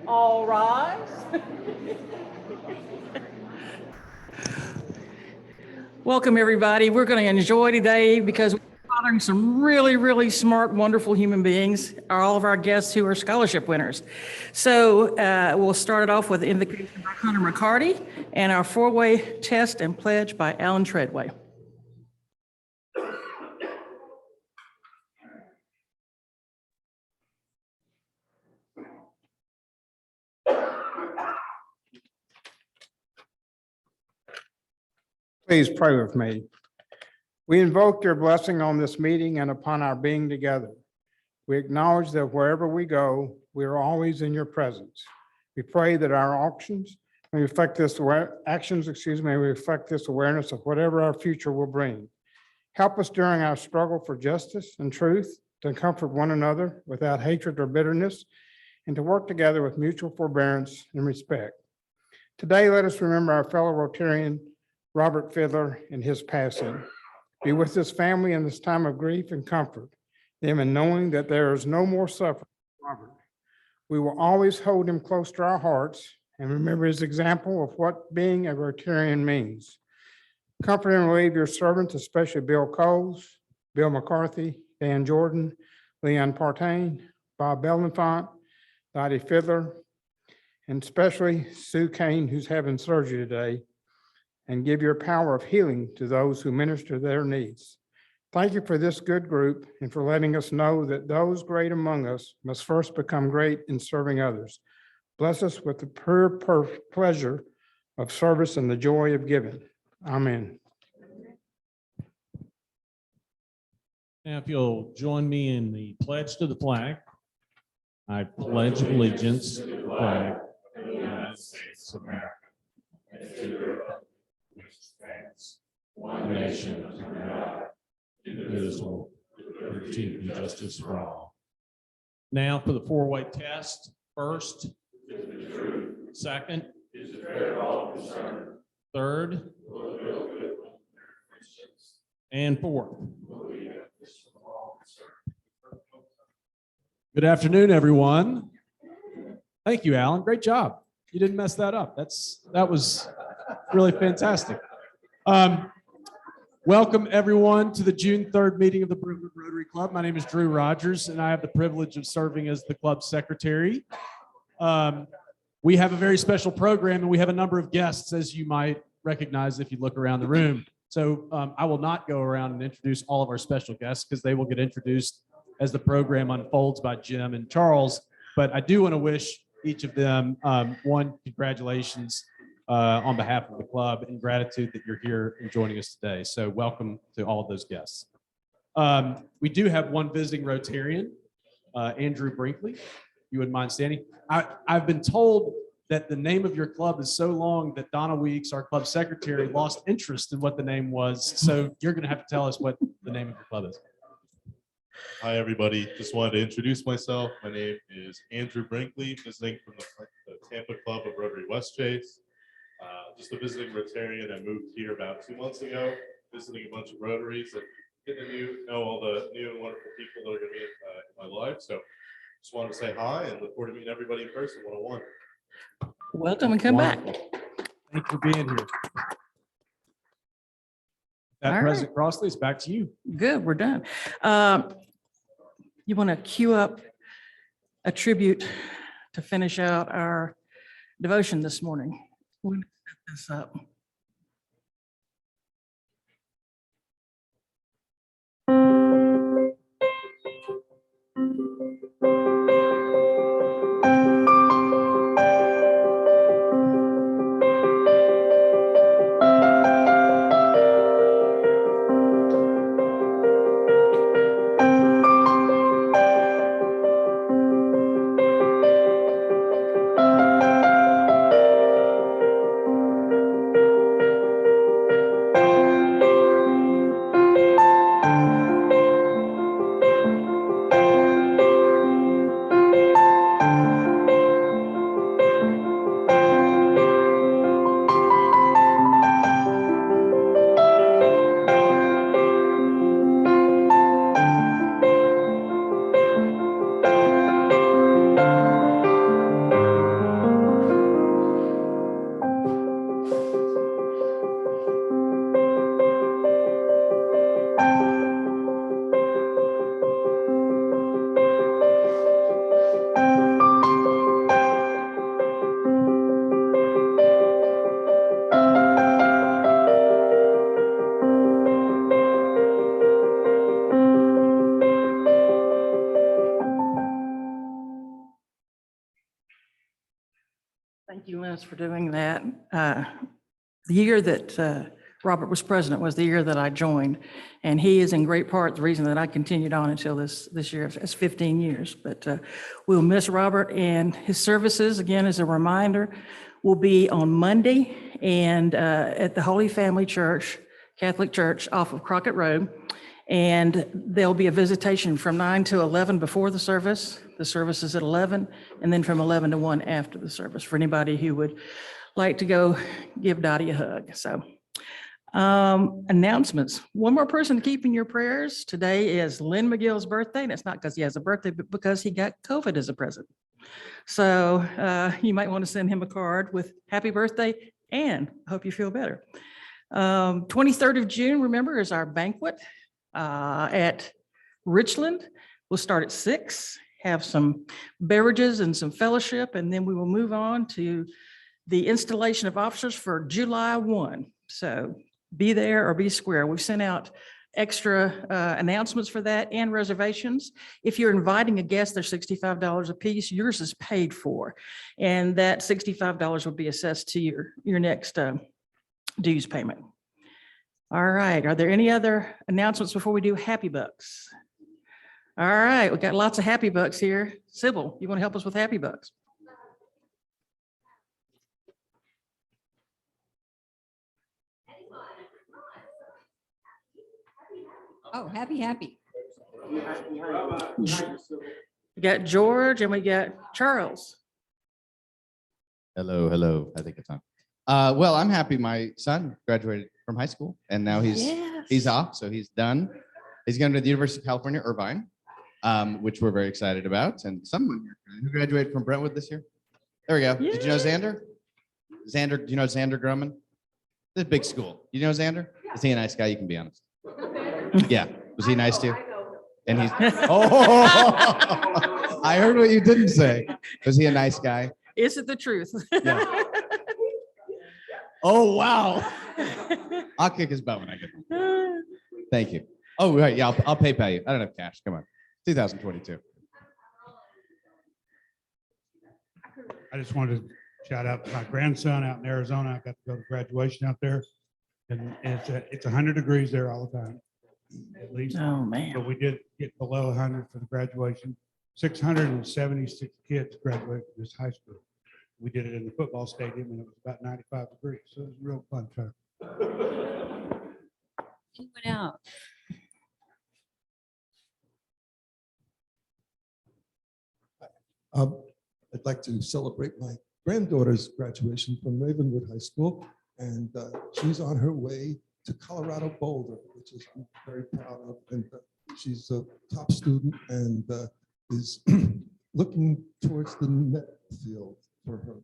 All rise. Welcome, everybody. We're going to enjoy today because we're honoring some really, really smart, wonderful human beings, all of our guests who are scholarship winners. So we'll start it off with the invocation by Hunter McCarty and our four-way test and pledge by Alan Treadway. Please pray with me. We invoke your blessing on this meeting and upon our being together. We acknowledge that wherever we go, we are always in your presence. We pray that our actions may reflect this awareness of whatever our future will bring. Help us during our struggle for justice and truth to comfort one another without hatred or bitterness, and to work together with mutual forbearance and respect. Today, let us remember our fellow Rotarian, Robert Fiddler, and his passing. Be with his family in this time of grief and comfort them in knowing that there is no more suffering for Robert. We will always hold him close to our hearts and remember his example of what being a Rotarian means. Comfort and relieve your servants, especially Bill Coles, Bill McCarthy, Dan Jordan, Leon Partain, Bob Belenfant, Dottie Fiddler, and especially Sue Kane, who's having surgery today, and give your power of healing to those who minister their needs. Thank you for this good group and for letting us know that those great among us must first become great in serving others. Bless us with the pure pleasure of service and the joy of giving. Amen. Now, if you'll join me in the pledge to the flag. I pledge allegiance to the flag of the United States of America and to the republic which stands one nation under God, indivisible, with liberty and justice for all. Now for the four-way test. First, second, third, and fourth. Good afternoon, everyone. Thank you, Alan. Great job. You didn't mess that up. That was really fantastic. Welcome, everyone, to the June 3rd meeting of the Brentwood Rotary Club. My name is Drew Rogers, and I have the privilege of serving as the club secretary. We have a very special program, and we have a number of guests, as you might recognize if you look around the room. So I will not go around and introduce all of our special guests because they will get introduced as the program unfolds by Jim and Charles. But I do want to wish each of them one, congratulations on behalf of the club, and gratitude that you're here and joining us today. So welcome to all of those guests. We do have one visiting Rotarian, Andrew Brinkley. You wouldn't mind standing? I've been told that the name of your club is so long that Donna Weeks, our club secretary, lost interest in what the name was. So you're going to have to tell us what the name of your club is. Hi, everybody. Just wanted to introduce myself. My name is Andrew Brinkley, visiting from the Tampa Club of Rotary West Chase. Just a visiting Rotarian. I moved here about 2 months ago, visiting a bunch of Rotaries and getting to know all the new and wonderful people that are going to be in my life. So just wanted to say hi and look forward to meeting everybody in person one-on-one. Welcome and come back. Thank you for being here. President Crossley, it's back to you. Good, we're done. You want to cue up a tribute to finish out our devotion this morning? We'll set this up. Dennis, for doing that. The year that Robert was president was the year that I joined, and he is in great part the reason that I continued on until this year. It's 15 years, but we'll miss Robert, and his services, again, as a reminder, will be on Monday and at the Holy Family Church, Catholic Church off of Crockett Road. And there'll be a visitation from 9 to 11 before the service. The service is at 11, and then from 11 to 1 after the service for anybody who would like to go give Dottie a hug. So announcements. One more person to keep in your prayers. Today is Lynn McGill's birthday, and it's not because he has a birthday, but because he got COVID as a present. So you might want to send him a card with happy birthday and I hope you feel better. 23rd of June, remember, is our banquet at Richland. We'll start at 6, have some beverages and some fellowship, and then we will move on to the installation of officers for July 1. So be there or be square. We've sent out extra announcements for that and reservations. If you're inviting a guest, they're $65 a piece. Yours is paid for, and that $65 will be assessed to your next dues payment. All right, are there any other announcements before we do Happy Bucks? All right, we've got lots of Happy Bucks here. Sybil, you want to help us with Happy Bucks? Oh, happy. We got George and we got Charles. Hello. I think it's on. Well, I'm happy my son graduated from high school and now he's off, so he's done. He's going to the University of California, Irvine, which we're very excited about. And someone who graduated from Brentwood this year. There we go. Yeah. Did you know Xander? Do you know Xander Grumman? This big school. You know Xander? Is he a nice guy? You can be honest. Yeah. Was he nice to you? And he's, oh, I heard what you didn't say. Was he a nice guy? Is it the truth? Yeah. Oh, wow. I'll kick his butt when I get home. Thank you. Oh, right. Yeah, I'll PayPal you. I don't have cash. Come on. 2022. I just wanted to shout out to my grandson out in Arizona. I got to go to graduation out there. And it's 100 degrees there all the time, at least. Oh, man. But we did get below 100 for the graduation. 676 kids graduated from this high school. We did it in the football stadium and it was about 95 degrees. So it was a real fun time. Anyone else? I'd like to celebrate my granddaughter's graduation from Ravenwood High School, and she's on her way to Colorado Boulder, which is I'm very proud of. And she's a top student and is looking towards the net field for her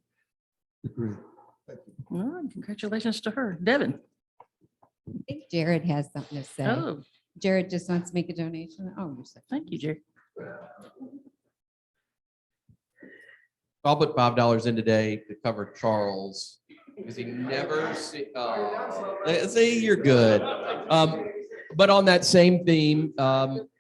degree. Thank you. Well, congratulations to her. Devin. I think Jared has something to say. Oh, Jared just wants to make a donation. Oh, you're so. thank you, Jerry. I'll put $5 in today to cover Charles because he never see. See, you're good. But on that same theme,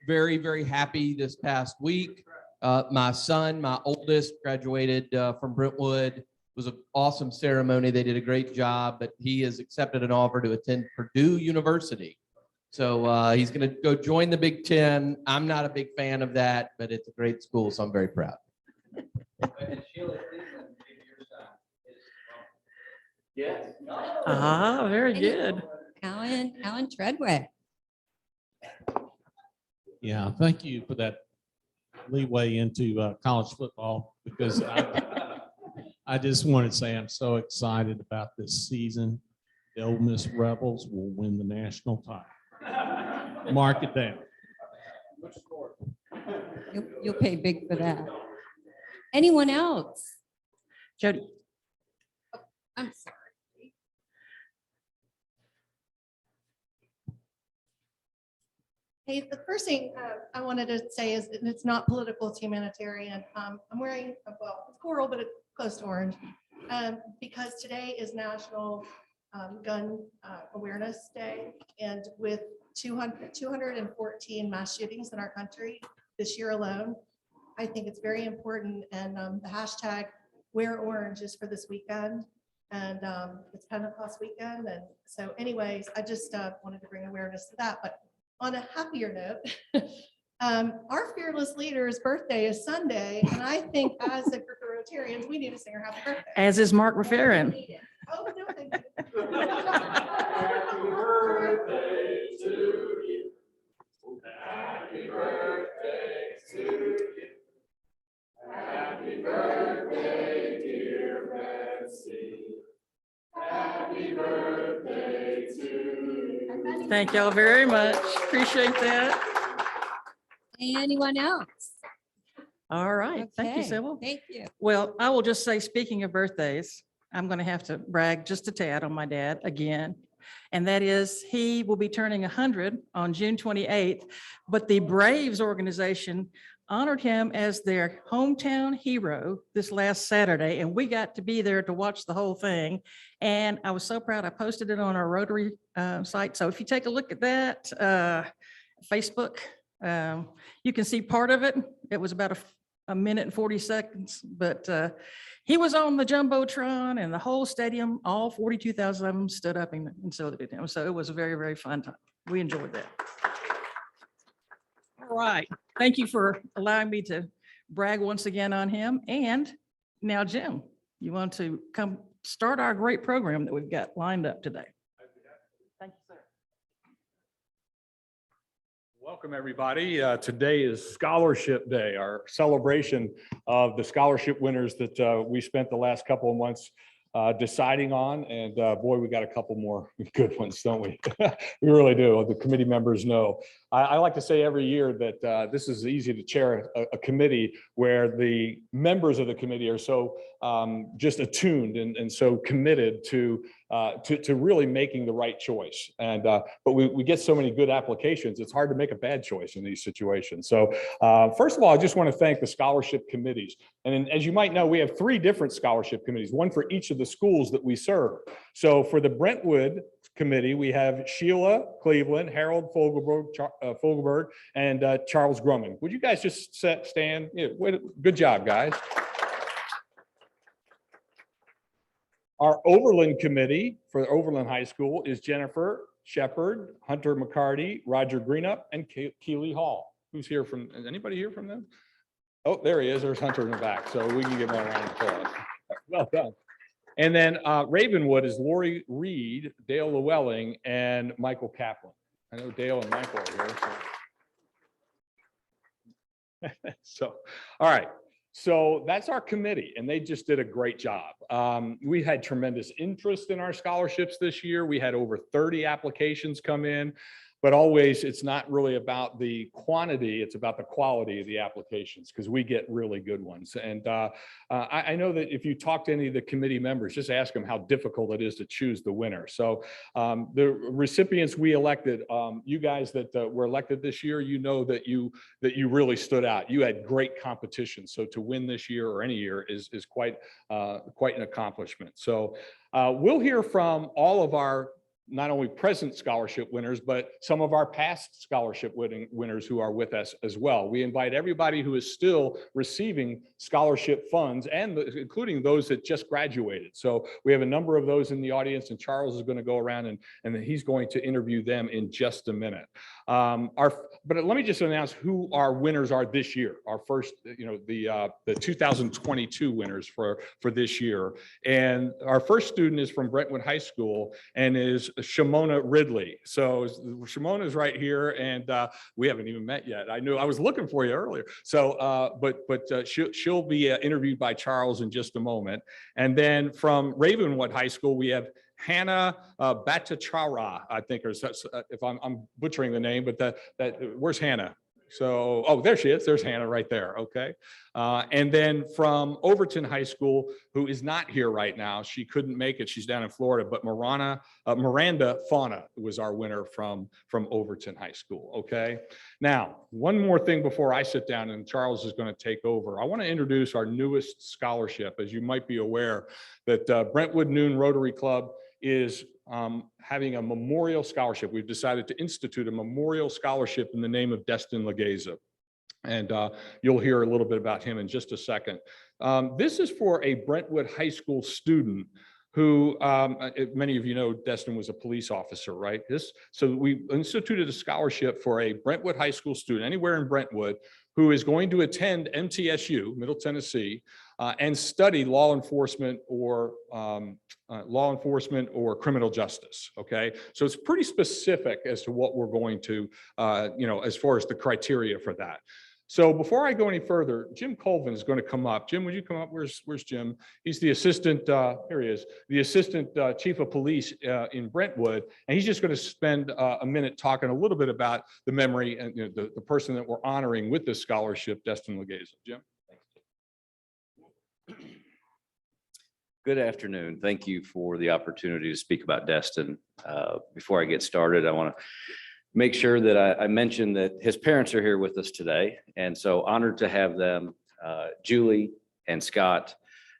very, very happy this past week. My son, my oldest, graduated from Brentwood. It was an awesome ceremony. They did a great job, but he has accepted an offer to attend Purdue University. So he's going to go join the Big Ten. I'm not a big fan of that, but it's a great school, so I'm very proud. Yes. Ah, very good. Alan Treadway. Yeah, thank you for that leeway into college football because I just want to say I'm so excited about this season. The Ole Miss Rebels will win the national title. Mark it down. You'll pay big for that. Anyone else? Jody. I'm sorry. Hey, the first thing I wanted to say is that it's not political, it's humanitarian. I'm wearing, well, it's coral, but it's close to orange, because today is National Gun Awareness Day. And with 214 mass shootings in our country this year alone, I think it's very important. And the hashtag wear orange just for this weekend. And it's Pentecost weekend. And so anyways, I just wanted to bring awareness to that. But on a happier note, our fearless leader's birthday is Sunday. And I think as a group of Rotarians, we need to sing her happy birthday. As is Mark Raffarin. Oh, no, thank you. Happy birthday to you. Happy birthday to you. Happy birthday, dear Betsy. Happy birthday to you. Thank y'all very much. Appreciate that. Anyone else? All right. Thank you, Okay, Sybil. Thank you. Well, I will just say, speaking of birthdays, I'm going to have to brag just a tad on my dad again. And that is, he will be turning 100 on June 28th, but the Braves organization honored him as their hometown hero this last Saturday, and we got to be there to watch the whole thing. And I was so proud. I posted it on our Rotary site. So if you take a look at that, Facebook, you can see part of it. It was about a minute and 40 seconds, but he was on the Jumbotron and the whole stadium, all 42,000 of them stood up and saluted him. So it was a very, very fun time. We enjoyed that. All right. Thank you for allowing me to brag once again on him. And now, Jim, you want to come start our great program that we've got lined up today. Thank you, sir. Welcome, everybody. Today is Scholarship Day, our celebration of the scholarship winners that we spent the last couple of months deciding on. And boy, we got a couple more good ones, don't we? We really do. The committee members know. I like to say every year that this is easy to chair a committee where the members of the committee are so just attuned and so committed to really making the right choice. And but we get so many good applications, it's hard to make a bad choice in these situations. So first of all, I just want to thank the scholarship committees. And as you might know, we have 3 different scholarship committees, one for each of the schools that we serve. So for the Brentwood committee, we have Sheila Cleveland, Harold Fogelberg, and Charles Grumman. Would you guys just stand? Yeah, good job, guys. Our Overland committee for Overland High School is Jennifer Shepard, Hunter McCarty, Roger Greenup, and Keely Hall. Who's here from, is anybody here from them? Oh, there he is. There's Hunter in the back. So we can give him a round of applause. Well done. And then Ravenwood is Lori Reed, Dale Llewellyn, and Michael Kaplan. I know Dale and Michael are here. So, all right. So that's our committee, and they just did a great job. We had tremendous interest in our scholarships this year. We had over 30 applications come in. But always, it's not really about the quantity, it's about the quality of the applications, because we get really good ones. And I know that if you talk to any of the committee members, just ask them how difficult it is to choose the winner. So the recipients we elected, you guys that were elected this year, you know that you really stood out. You had great competition. So to win this year or any year is quite an accomplishment. So we'll hear from all of our not only present scholarship winners, but some of our past scholarship winners who are with us as well. We invite everybody who is still receiving scholarship funds, and including those that just graduated. So we have a number of those in the audience, and Charles is going to go around and then he's going to interview them in just a minute. But let me just announce who our winners are this year. Our first, the 2022 winners for this year. And our first student is from Brentwood High School and is Shimona Ridley. So Shimona is right here, and we haven't even met yet. I knew I was looking for you earlier. So, but she'll be interviewed by Charles in just a moment. And then from Ravenwood High School, we have Hannah Bhattacharya, I think, or if I'm butchering the name, but where's Hannah? So, oh, there she is. There's Hannah right there. Okay. And then from Overton High School, who is not here right now. She couldn't make it. She's down in Florida, but Miranda Fauna was our winner from Overton High School. Okay. Now, one more thing before I sit down and Charles is going to take over. I want to introduce our newest scholarship. As you might be aware, that Brentwood Noon Rotary Club is having a memorial scholarship. We've decided to institute a memorial scholarship in the name of Destin Legeza. And you'll hear a little bit about him in just a second. This is for a Brentwood High School student who, many of you know, Destin was a police officer, right? So we instituted a scholarship for a Brentwood High School student anywhere in Brentwood who is going to attend MTSU, Middle Tennessee, and study law enforcement or criminal justice. Okay, so it's pretty specific as to what we're going to, as far as the criteria for that. So before I go any further, Jim Colvin is going to come up. Jim, would you come up? Where's Jim? He's the assistant, here he is, the assistant chief of police in Brentwood. And he's just going to spend a minute talking a little bit about the memory and the person that we're honoring with this scholarship, Destin Legeza. Jim. Good afternoon. Thank you for the opportunity to speak about Destin. Before I get started, I want to make sure that I mention that his parents are here with us today. And so honored to have them, Julie and Scott,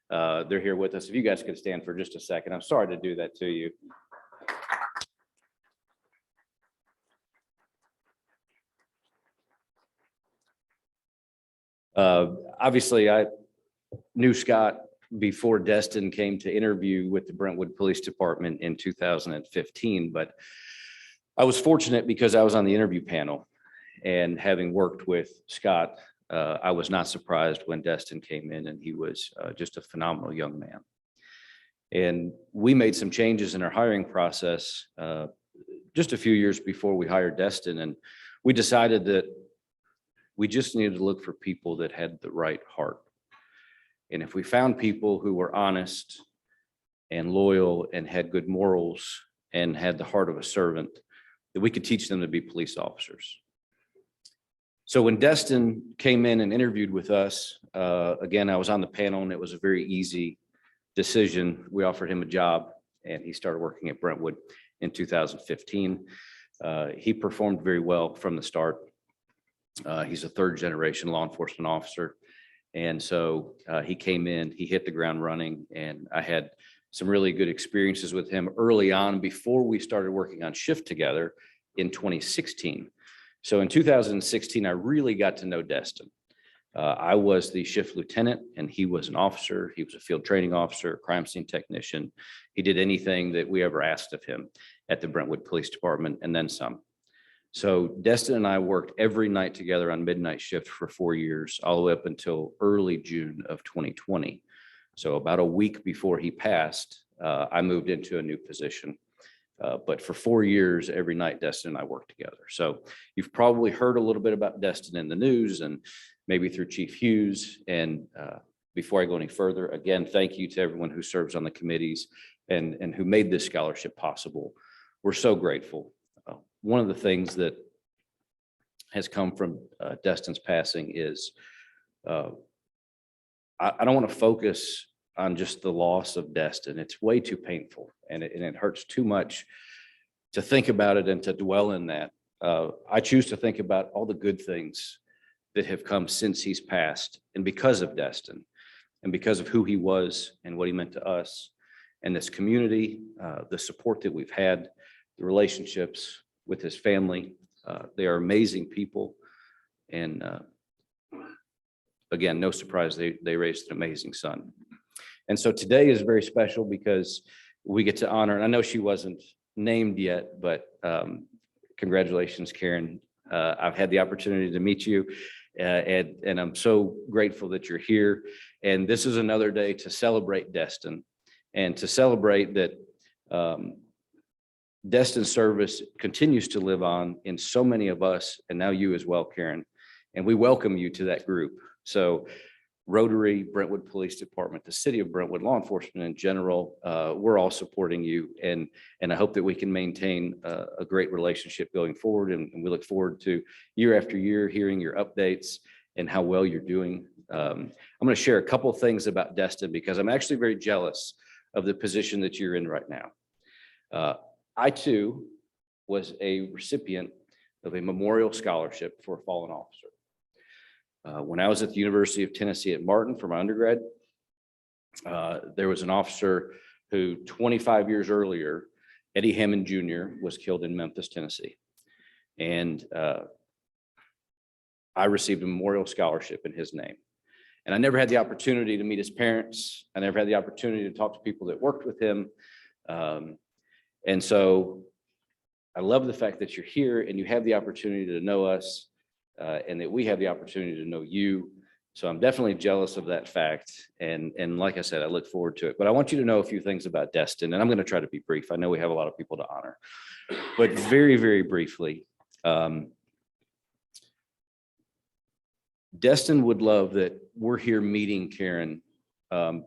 they're here with us. If you guys could stand for just a second. I'm sorry to do that to you. Obviously, I knew Scott before Destin came to interview with the Brentwood Police Department in 2015, but I was fortunate because I was on the interview panel, and having worked with Scott, I was not surprised when Destin came in, and he was just a phenomenal young man. And we made some changes in our hiring process just a few years before we hired Destin, and we decided that we just needed to look for people that had the right heart. And if we found people who were honest and loyal and had good morals and had the heart of a servant, that we could teach them to be police officers. So when Destin came in and interviewed with us, again, I was on the panel, and it was a very easy decision. We offered him a job, and he started working at Brentwood in 2015. He performed very well from the start. He's a third generation law enforcement officer. And so he came in, he hit the ground running, and I had some really good experiences with him early on before we started working on shift together in 2016. So in 2016, I really got to know Destin. I was the shift lieutenant, and he was an officer. He was a field training officer, crime scene technician. He did anything that we ever asked of him at the Brentwood Police Department, and then some. So Destin and I worked every night together on midnight shift for 4 years, all the way up until early June of 2020. So about a week before he passed, I moved into a new position. But for 4 years, every night, Destin and I worked together. So you've probably heard a little bit about Destin in the news and maybe through Chief Hughes. And before I go any further, again, thank you to everyone who serves on the committees and who made this scholarship possible. We're so grateful. One of the things that has come from Destin's passing is I don't want to focus on just the loss of Destin. It's way too painful, and it hurts too much to think about it and to dwell in that. I choose to think about all the good things that have come since he's passed, and because of Destin, and because of who he was and what he meant to us and this community, the support that we've had, the relationships with his family. They are amazing people. And again, no surprise, they raised an amazing son. And so today is very special because we get to honor, and I know she wasn't named yet, but congratulations, Karen. I've had the opportunity to meet you, and I'm so grateful that you're here. And this is another day to celebrate Destin and to celebrate that Destin's service continues to live on in so many of us, and now you as well, Karen. And we welcome you to that group. So Rotary, Brentwood Police Department, the city of Brentwood, law enforcement in general, we're all supporting you. And I hope that we can maintain a great relationship going forward. And we look forward to year after year hearing your updates and how well you're doing. I'm going to share a couple of things about Destin because I'm actually very jealous of the position that you're in right now. I too was a recipient of a memorial scholarship for a fallen officer. When I was at the University of Tennessee at Martin for my undergrad, there was an officer who 25 years earlier, Eddie Hammond Jr., was killed in Memphis, Tennessee. And I received a memorial scholarship in his name. And I never had the opportunity to meet his parents. I never had the opportunity to talk to people that worked with him. And so I love the fact that you're here and you have the opportunity to know us, and that we have the opportunity to know you. So I'm definitely jealous of that fact. And like I said, I look forward to it. But I want you to know a few things about Destin, and I'm going to try to be brief. I know we have a lot of people to honor, but very, very briefly. Destin would love that we're here meeting Karen, and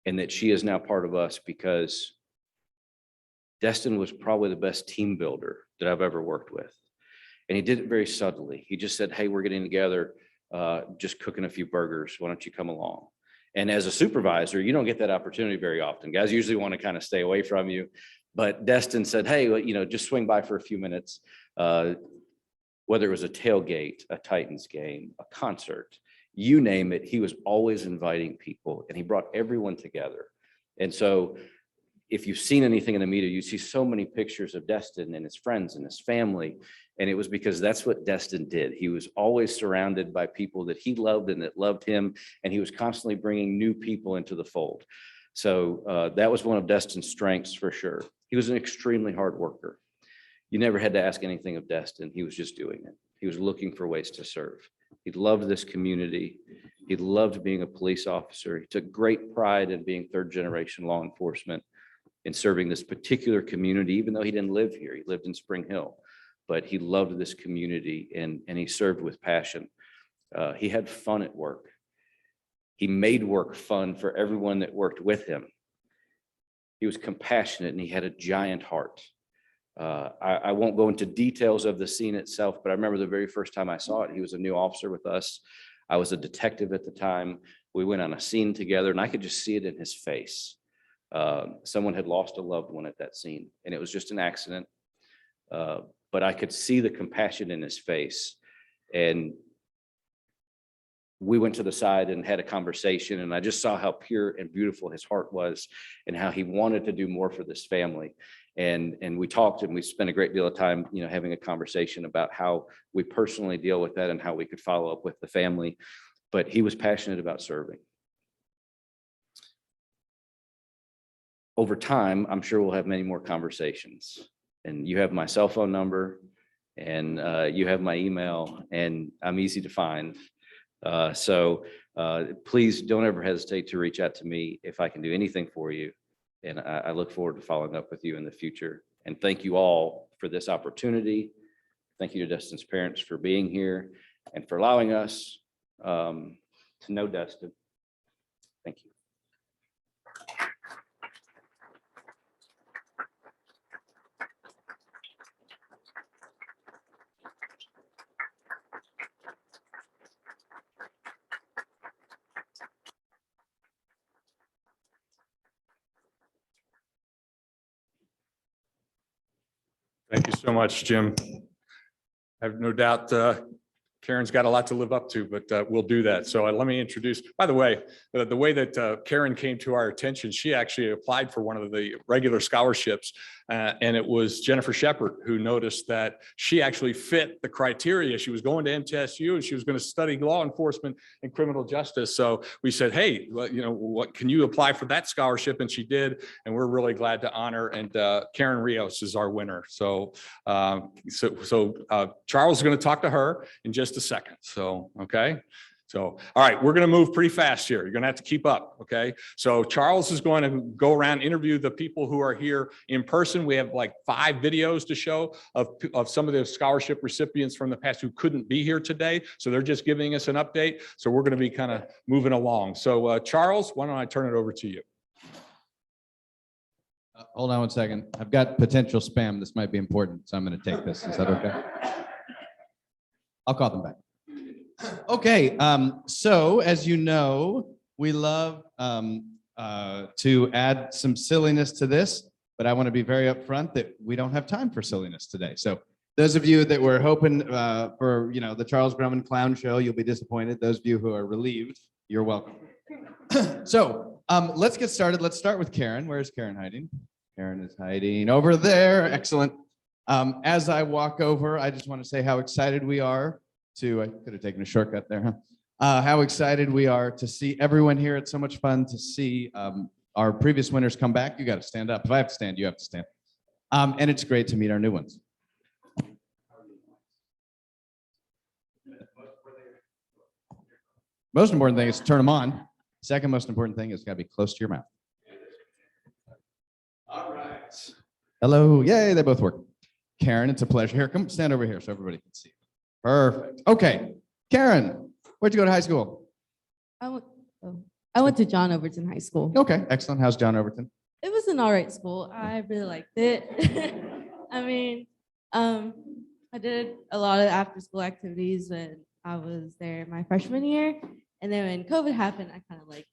that she is now part of us, because Destin was probably the best team builder that I've ever worked with. And he did it very subtly. He just said, hey, we're getting together, just cooking a few burgers. Why don't you come along? And as a supervisor, you don't get that opportunity very often. Guys usually want to kind of stay away from you. But Destin said, hey, well, just swing by for a few minutes. Whether it was a tailgate, a Titans game, a concert, you name it, he was always inviting people, and he brought everyone together. And so if you've seen anything in the media, you see so many pictures of Destin and his friends and his family. And it was because that's what Destin did. He was always surrounded by people that he loved and that loved him. And he was constantly bringing new people into the fold. So that was one of Destin's strengths for sure. He was an extremely hard worker. You never had to ask anything of Destin. He was just doing it. He was looking for ways to serve. He loved this community. He loved being a police officer. He took great pride in being third generation law enforcement and serving this particular community, even though he didn't live here. He lived in Spring Hill, but he loved this community, and he served with passion. He had fun at work. He made work fun for everyone that worked with him. He was compassionate, and he had a giant heart. I won't go into details of the scene itself, but I remember the very first time I saw it. He was a new officer with us. I was a detective at the time. We went on a scene together, and I could just see it in his face. Someone had lost a loved one at that scene, and it was just an accident. But I could see the compassion in his face. And we went to the side and had a conversation, and I just saw how pure and beautiful his heart was and how he wanted to do more for this family. And we talked, and we spent a great deal of time, having a conversation about how we personally deal with that and how we could follow up with the family. But he was passionate about serving. Over time, I'm sure we'll have many more conversations. And you have my cell phone number, and you have my email, and I'm easy to find. So please don't ever hesitate to reach out to me if I can do anything for you. And I look forward to following up with you in the future. And thank you all for this opportunity. Thank you to Destin's parents for being here and for allowing us to know Destin. Thank you. Thank you so much, Jim. I have no doubt Karen's got a lot to live up to, but we'll do that. So let me introduce, by the way that Karen came to our attention, she actually applied for one of the regular scholarships. And it was Jennifer Shepard who noticed that she actually fit the criteria. She was going to MTSU and she was going to study law enforcement and criminal justice. So we said, hey, what can you apply for that scholarship? And she did. And we're really glad to honor. And Karen Rios is our winner. So Charles is going to talk to her in just a second. So, okay. So, all right, we're going to move pretty fast here. You're going to have to keep up. Okay. So Charles is going to go around, interview the people who are here in person. We have like 5 videos to show of some of the scholarship recipients from the past who couldn't be here today. So they're just giving us an update. So we're going to be kind of moving along. So Charles, why don't I turn it over to you? Hold on one second. I've got potential spam. This might be important, so I'm going to take this. Is that okay? I'll call them back. Okay, so as you know, we love to add some silliness to this, but I want to be very upfront that we don't have time for silliness today. So those of you that were hoping for the Charles Grumman Clown Show, you'll be disappointed. Those of you who are relieved, you're welcome. So let's get started. Let's start with Karen. Where's Karen hiding? Karen is hiding over there. Excellent. As I walk over, I just want to say how excited we are I could have taken a shortcut there, huh? How excited we are to see everyone here. It's so much fun to see our previous winners come back. You got to stand up. If I have to stand, you have to stand. And it's great to meet our new ones. Most important thing is to turn them on. Second most important thing is got to be close to your mouth. All right. Hello. Yay, they both work. Karen, it's a pleasure. Here, come stand over here so everybody can see. Perfect. Okay. Karen, where'd you go to high school? I went to John Overton High School. Okay, excellent. How's John Overton? It was an all right school. I really liked it. I mean, I did a lot of after school activities when I was there my freshman year. And then when COVID happened, I kind of like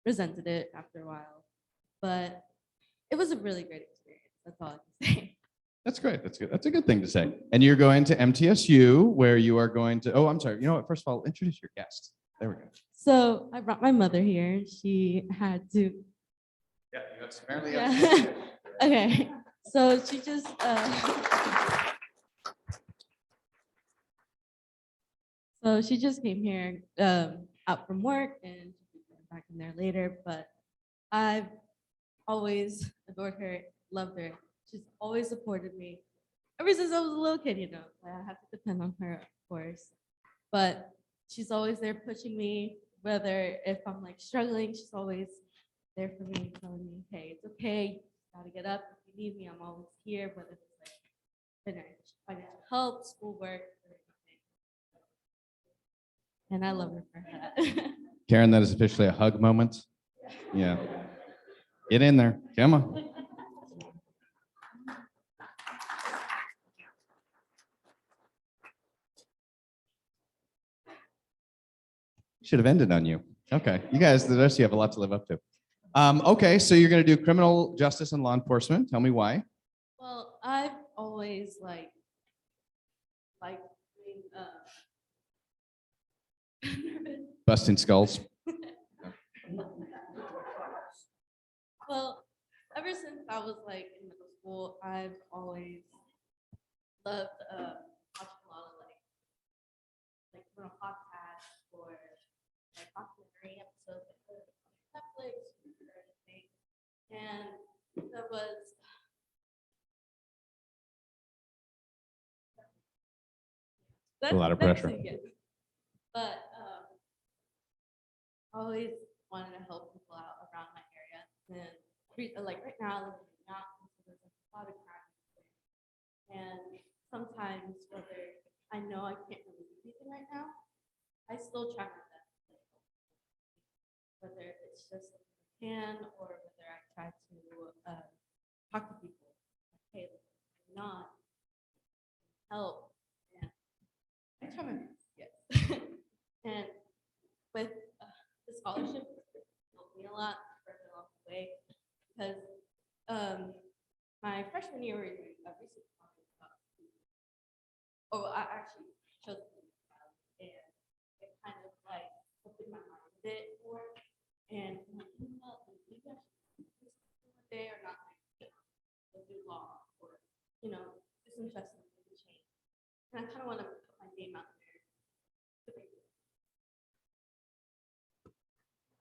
resented it after a while. But it was a really great experience. That's all I can say. That's great. That's good. That's a good thing to say. And you're going to MTSU where you are going to, oh, I'm sorry. You know what? First of all, introduce your guest. There we go. So I brought my mother here. She had to. Yeah, you got apparently. Yeah. Okay. So she just. So she just came here out from work and she'll be back in there later. But I've always adored her, loved her. She's always supported me ever since I was a little kid, you know. I have to depend on her, of course. But she's always there pushing me, whether if I'm like struggling, she's always there for me, telling me, hey, it's okay, you gotta get up. If you need me, I'm always here, whether it's like financial help, schoolwork, or anything. And I love her for that. Karen, that is officially a hug moment. Yeah. Get in there. Come on. Should have ended on you. Okay. You guys, the rest of you have a lot to live up to. Okay, so you're going to do criminal justice and law enforcement. Tell me why. Well, I've always like Busting skulls. Well, ever since I was like in middle school, I've always loved watching a lot of like criminal podcasts or like documentary episodes like Netflix or anything. And there was A lot of pressure. But I always wanted to help people out around my area. And like right now, I live in the mountains, so there's a lot of crime. And sometimes, whether I know I can't really do anything right now, I still try my best. Whether it's just if I can, or whether I try to talk to people. Hey, I'm not help. And I try my best, yes. And with the scholarship, it helped me a lot further along the way because my freshman year we recently I actually chose to be proud, and it kind of like opened my mind a bit more. And I'm like, you know, maybe I should do this one day or not like do law or do some justice and change. And I kind of want to put my name out there.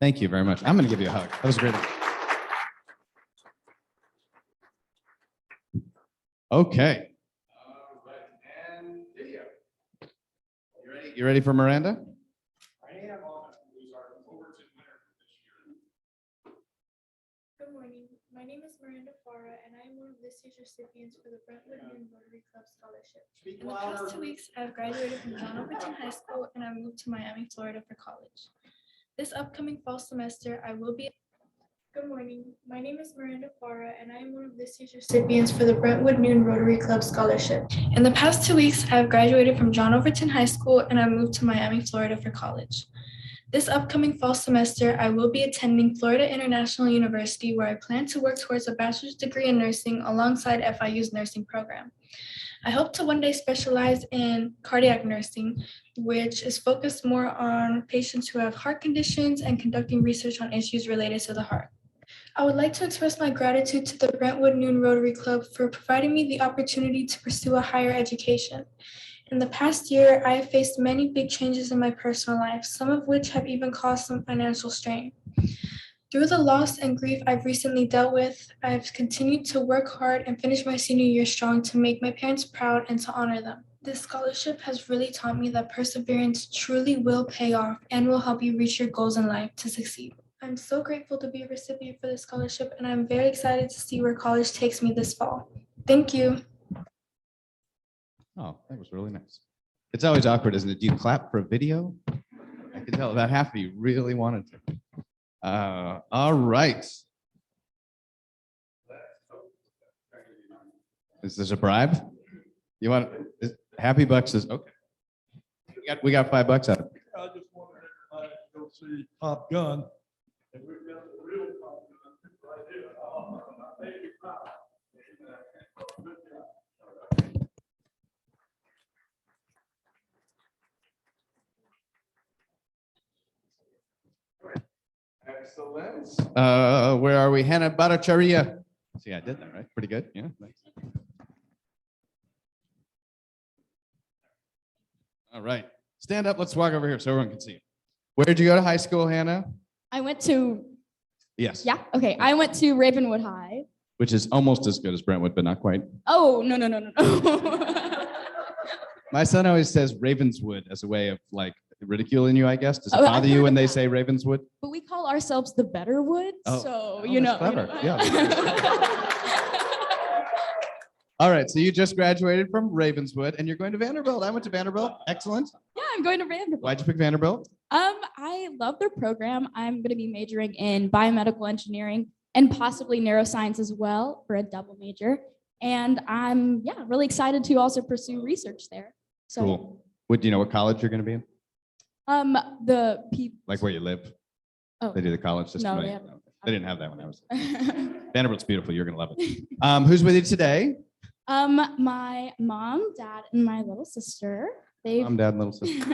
Thank you very much. I'm going to give you a hug. That was great. Okay. And video. You ready for Miranda? Good morning. My name is Miranda Farah, and I am one of this year's recipients for the Brentwood Rotary Club Scholarship. In the past 2 weeks, I have graduated from John Overton High School, and I moved to Miami, Florida for college. This upcoming fall semester, I will be. Good morning. My name is Miranda Farah, and I am one of this year's recipients for the Brentwood Rotary Club Scholarship. In the past 2 weeks, I have graduated from John Overton High School, and I moved to Miami, Florida for college. This upcoming fall semester, I will be attending Florida International University, where I plan to work towards a bachelor's degree in nursing alongside FIU's nursing program. I hope to one day specialize in cardiac nursing, which is focused more on patients who have heart conditions and conducting research on issues related to the heart. I would like to express my gratitude to the Brentwood Rotary Club for providing me the opportunity to pursue a higher education. In the past year, I have faced many big changes in my personal life, some of which have even caused some financial strain. Through the loss and grief I've recently dealt with, I've continued to work hard and finish my senior year strong to make my parents proud and to honor them. This scholarship has really taught me that perseverance truly will pay off and will help you reach your goals in life to succeed. I'm so grateful to be a recipient for this scholarship, and I'm very excited to see where college takes me this fall. Thank you. Oh, that was really nice. It's always awkward, isn't it? Do you clap for a video? I can tell about half of you really wanted to. All right. Is this a bribe? You want Happy Bucks is okay. We got $5 out of it. I just wanted to go see Top Gun. And we've got the real Top Gun right here. I made you proud. Good job. Excellent. Where are we? Hannah Bhattacharya. See, I did that right. Pretty good. Yeah. Thanks. All right. Stand up. Let's walk over here so everyone can see you. Where did you go to high school, Hannah? I went to, Yes. yeah, okay. I went to Ravenwood High. Which is almost as good as Brentwood, but not quite. Oh, no. My son always says Ravenswood as a way of like ridiculing you, I guess. Does it Oh, I've bother you heard when of they that. say Ravenswood? But we call ourselves the Better Wood, Oh. so Oh, you know. that's clever. All right. So you just graduated from Ravenswood and you're going to Vanderbilt. I went to Vanderbilt. Excellent. Yeah, I'm going to Vanderbilt. Why'd you pick Vanderbilt? I love their program. I'm going to be majoring in biomedical engineering and possibly neuroscience as well for a double major. And I'm really excited to also pursue research there. So Cool. Do you know what college you're going to be in? Like where you live? Oh. They do the college system. No, right? they haven't. They didn't have that when I was. Vanderbilt's beautiful. You're going to love it. Who's with you today? My mom, dad, and my little sister. Mom, dad, and little sister.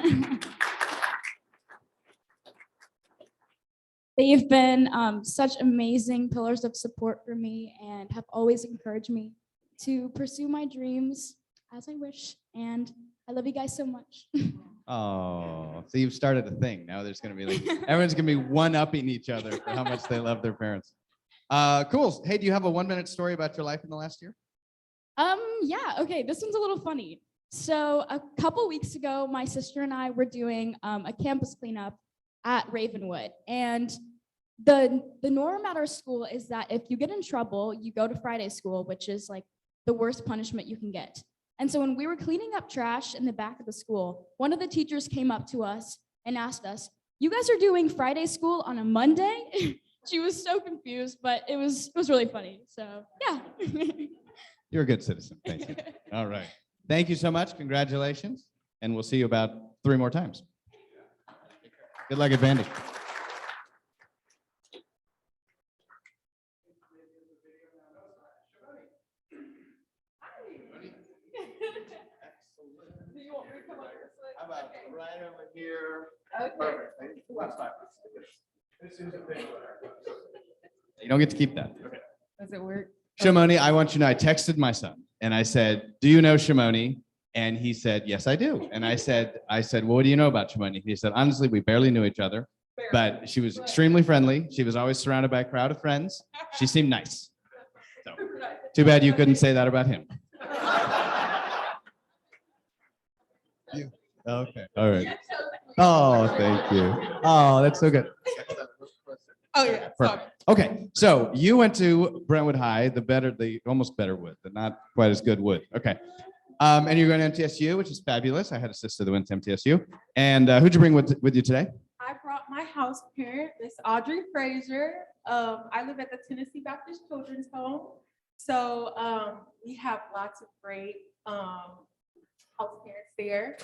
They've been such amazing pillars of support for me and have always encouraged me to pursue my dreams as I wish. And I love you guys so much. Oh, so you've started a thing. Now there's going to be like, everyone's going to be one-upping each other for how much they love their parents. Cool. Hey, do you have a 1-minute story about your life in the last year? Yeah, okay, this one's a little funny. So a couple weeks ago, my sister and I were doing a campus cleanup at Ravenwood. And the norm at our school is that if you get in trouble, you go to Friday school, which is like the worst punishment you can get. And so when we were cleaning up trash in the back of the school, one of the teachers came up to us and asked us, "You guys are doing Friday school on a Monday?" She was so confused, but it was really funny. So yeah. You're a good citizen. Thank you. All right. Thank you so much. Congratulations. And we'll see you about 3 more times. Good luck at Vandy. How about right over here? Perfect. You don't get to keep that. Okay. Does it work? Shimoni, I want you to know, I texted my son and I said, "Do you know Shimoni?" And he said, "Yes, I do." And I said, "Well, what do you know about Shimoni?" He said, "Honestly, we barely knew each other, but she was extremely friendly. She was always surrounded by a crowd of friends. She seemed nice." So, too bad you couldn't say that about him. Okay. All right. Oh, thank you. Oh, that's so good. Oh, yeah. Perfect. Okay, so you went to Brentwood High, the almost better wood, the not quite as good wood. Okay. And you're going to MTSU, which is fabulous. I had a sister that went to MTSU. And who'd you bring with you today? I brought my house parent, Miss Audrey Frazier. I live at the Tennessee Baptist Children's Home. So we have lots of great house parents there.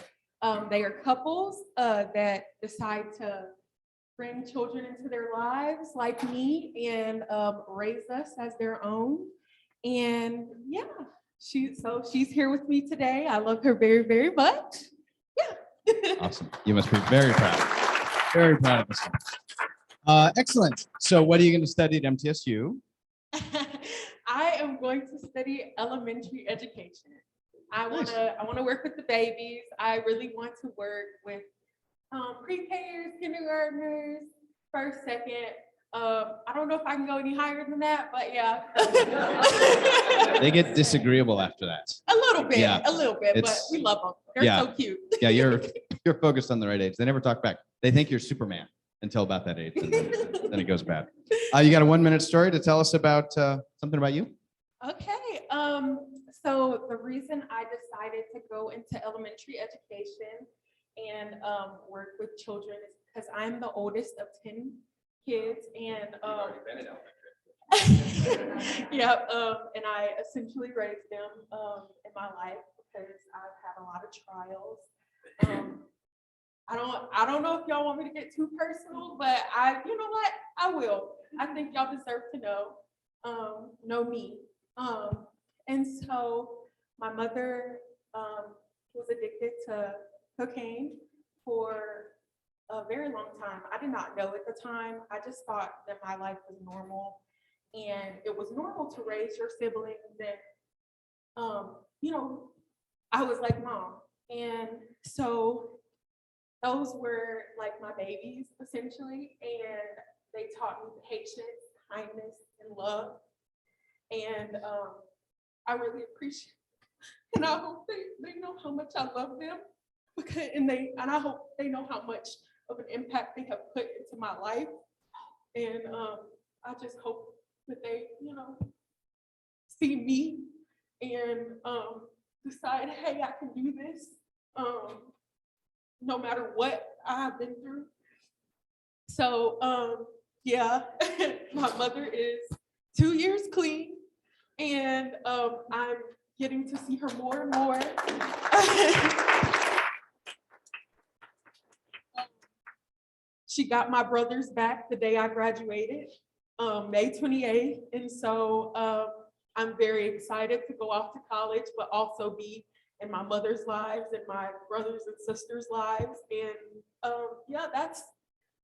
They are couples that decide to bring children into their lives like me and raise us as their own. And yeah, she's here with me today. I love her very, very much. Yeah. Awesome. You must be very proud. Very proud of this. Excellent. So what are you going to study at MTSU? I am going to study elementary education. I want to work with the babies. I really want to work with pre-Kers, kindergartners, first, second. I don't know if I can go any higher than that, but yeah. They get disagreeable after that. A little bit, Yeah. but It's- we love them. They're yeah. so cute. Yeah, you're focused on the right age. They never talk back. They think you're Superman until about that age, and then it goes bad. You got a 1-minute story to tell us about something about you? Okay, so the reason I decided to go into elementary education and work with children is because I'm the oldest of 10 kids, and and I essentially raised them in my life because I've had a lot of trials. I don't know if y'all want me to get too personal, but you know what? I will. I think y'all deserve to know me. And so my mother was addicted to cocaine for a very long time. I did not know at the time. I just thought that my life was normal, and it was normal to raise your siblings. And you know, I was like mom, and so those were like my babies essentially, and they taught me patience, kindness, and love. And I really appreciate it. And I hope they know how much I love them, because and I hope they know how much of an impact they have put into my life. And I just hope that they, you know, see me and decide, hey, I can do this, no matter what I've been through. So yeah, my mother is 2 years clean, and I'm getting to see her more and more. She got my brothers back the day I graduated, May 28th. And so I'm very excited to go off to college, but also be in my mother's lives and my brothers and sisters' lives. And yeah, that's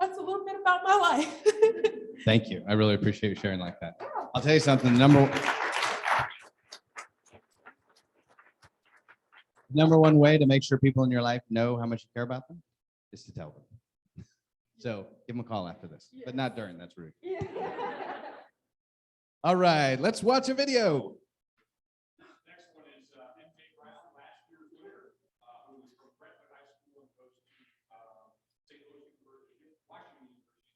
a little bit about my life. Thank you. I really appreciate you sharing like that. I'll tell you something. Number one way to make sure people in your life know how much you care about them is to tell them. So give them a call after this, but not during. That's rude. All right, let's watch a video. Next one is MJ Brown, last year's winner, who was from Brentwood High School and goes to St. Louis University, Washington University.